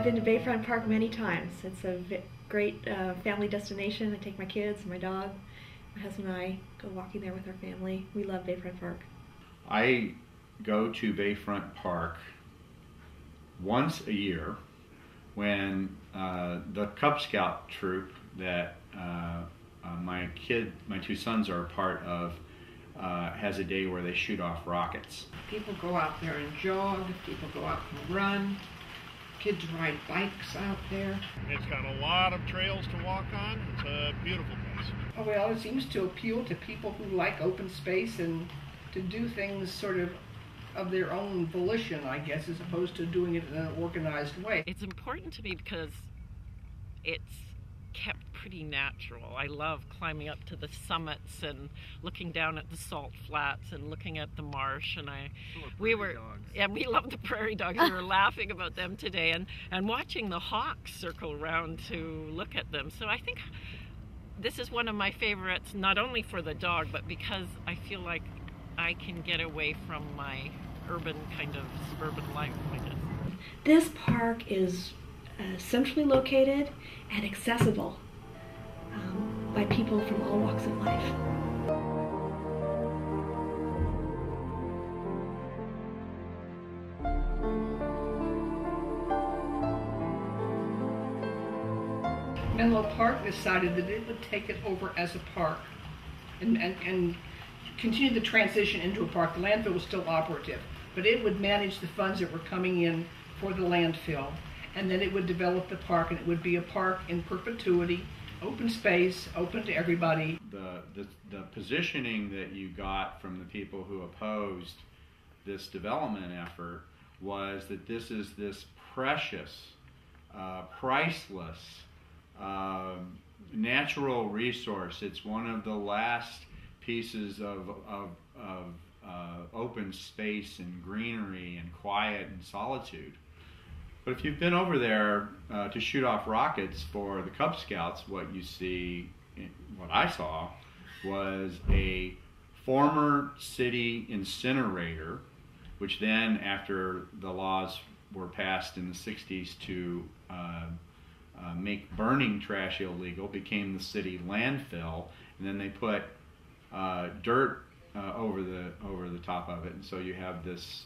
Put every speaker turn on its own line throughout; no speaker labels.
been to Bayfront Park many times. It's a great family destination. I take my kids, my dog, my husband and I go walking there with our family. We love Bayfront Park.
I go to Bayfront Park once a year when the Cub Scout troop that my two sons are a part of has a day where they shoot off rockets.
People go out there and jog, people go out and run, kids ride bikes out there.
It's got a lot of trails to walk on. It's a beautiful place.
Oh, well, it seems to appeal to people who like open space and to do things sort of their own volition, I guess, as opposed to doing it in an organized way.
It's important to me because it's kept pretty natural. I love climbing up to the summits and looking down at the salt flats and looking at the marsh. And we love the prairie dogs. We were laughing about them today and watching the hawks circle around to look at them. So I think this is one of my favorites, not only for the dog, but because I feel like I can get away from my urban kind of suburban life, I guess.
This park is centrally located and accessible by people from all walks of life.
Menlo Park decided that it would take it over as a park and continue the transition into a park. The landfill was still operative, but it would manage the funds that were coming in for the landfill, and then it would develop the park, and it would be a park in perpetuity, open space, open to everybody.
The positioning that you got from the people who opposed this development effort was that this is this precious, priceless, natural resource. It's one of the last pieces of open space and greenery and quiet and solitude. But if you've been over there to shoot off rockets for the Cub Scouts, what you see, what I saw, was a former city incinerator, which then, after the laws were passed in the 60s to make burning trash illegal, became the city landfill, and then they put dirt over the top of it, and so you have this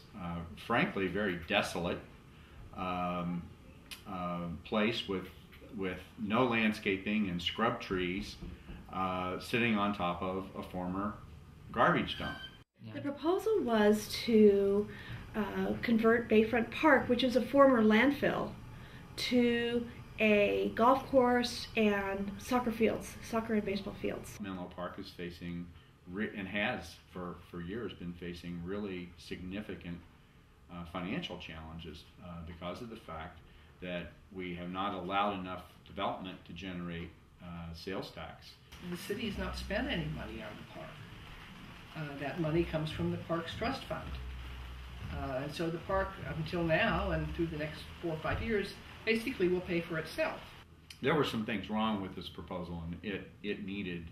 frankly very desolate place with no landscaping and scrub trees sitting on top of a former garbage dump.
The proposal was to convert Bayfront Park, which is a former landfill, to a golf course and soccer and baseball fields.
Menlo Park is facing, and has for years been facing, really significant financial challenges because of the fact that we have not allowed enough development to generate sales tax.
The city has not spent any money on the park. That money comes from the Parks Trust Fund. And so the park, up until now and through the next 4 or 5 years, basically will pay for itself.
There were some things wrong with this proposal, and it needed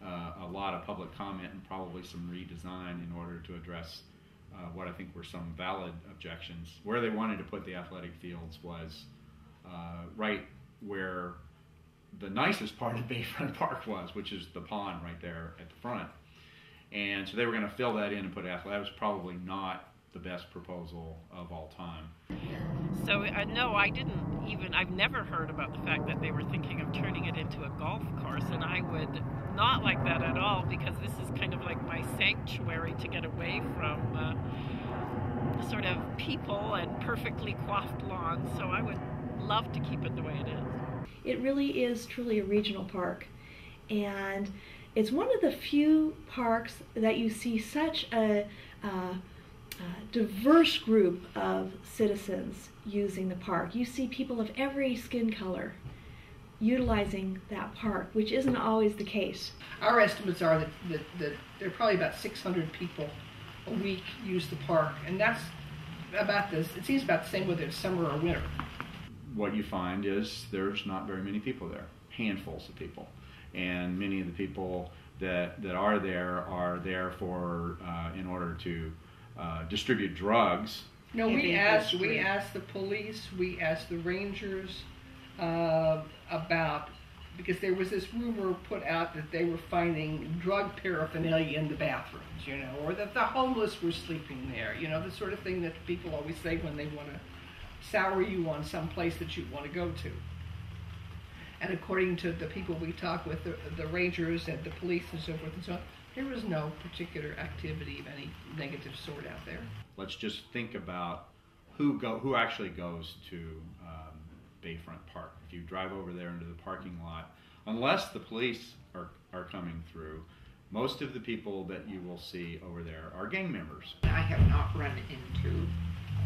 a lot of public comment and probably some redesign in order to address what I think were some valid objections. Where they wanted to put the athletic fields was right where the nicest part of Bayfront Park was, which is the pond right there at the front. And so they were going to fill that in and put athletic. That was probably not the best proposal of all time.
So no, I've never heard about the fact that they were thinking of turning it into a golf course, and I would not like that at all, because this is kind of like my sanctuary to get away from sort of people and perfectly coiffed lawns, so I would love to keep it the way it is.
It really is truly a regional park, and it's one of the few parks that you see such a diverse group of citizens using the park. You see people of every skin color utilizing that park, which isn't always the case.
Our estimates are that there are probably about 600 people a week use the park, and that's about this. It seems about the same whether it's summer or winter.
What you find is there's not very many people there, handfuls of people, and many of the people that are there for in order to distribute drugs
No,
heavy
we asked
history.
the police, we asked the rangers about, because there was this rumor put out that they were finding drug paraphernalia in the bathrooms, you know, or that the homeless were sleeping there, you know, the sort of thing that people always say when they want to sour you on some place that you want to go to. And according to the people we talked with, the rangers and the police and so forth and so on, there was no particular activity of any negative sort out there.
Let's just think about who actually goes to Bayfront Park. If you drive over there into the parking lot, unless the police are coming through, most of the people that you will see over there are gang members.
I have not run into,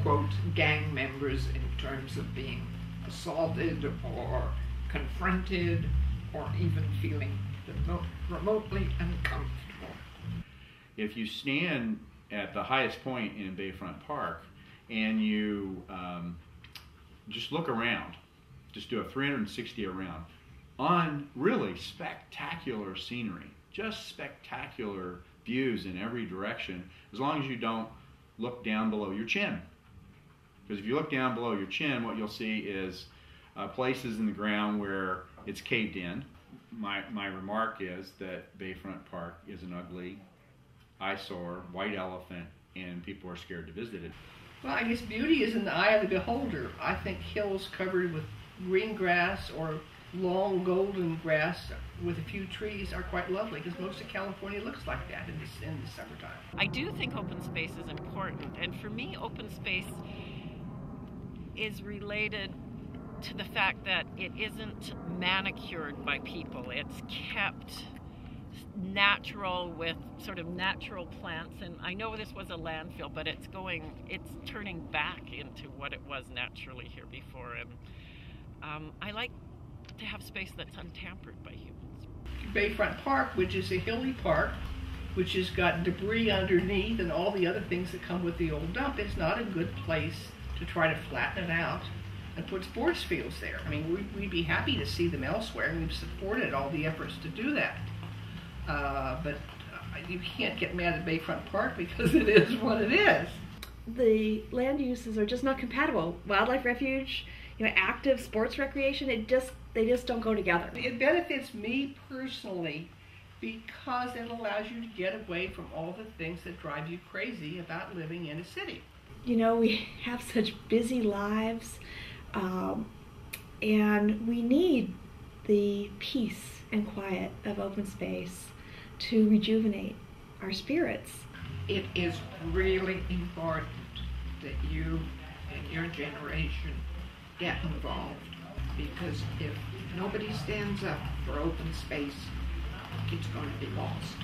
quote, gang members in terms of being assaulted or confronted or even feeling remotely uncomfortable.
If you stand at the highest point in Bayfront Park and you just look around, just do a 360 around on really spectacular scenery, just spectacular views in every direction, as long as you don't look down below your chin. Because if you look down below your chin, what you'll see is places in the ground where it's caved in. My remark is that Bayfront Park is an ugly eyesore, white elephant, and people are scared to visit it.
Well, I guess beauty is in the eye of the beholder. I think hills covered with green grass or long golden grass with a few trees are quite lovely, because most of California looks like that in the summertime.
I do think open space is important, and for me, open space is related to the fact that it isn't manicured by people. It's kept natural with sort of natural plants, and I know this was a landfill, but it's turning back into what it was naturally here before, and I like to have space that's untampered by humans.
Bayfront Park, which is a hilly park, which has got debris underneath and all the other things that come with the old dump, is not a good place to try to flatten it out and put sports fields there. I mean, we'd be happy to see them elsewhere, and we've supported all the efforts to do that. But you can't get mad at Bayfront Park because it is what it is.
The land uses are just not compatible. Wildlife refuge, active sports recreation, they just don't go together.
It benefits me personally because it allows you to get away from all the things that drive you crazy about living in a city.
We have such busy lives, and we need the peace and quiet of open space to rejuvenate our spirits.
It is really important that you and your generation get involved, because if nobody stands up for open space, it's going to be lost.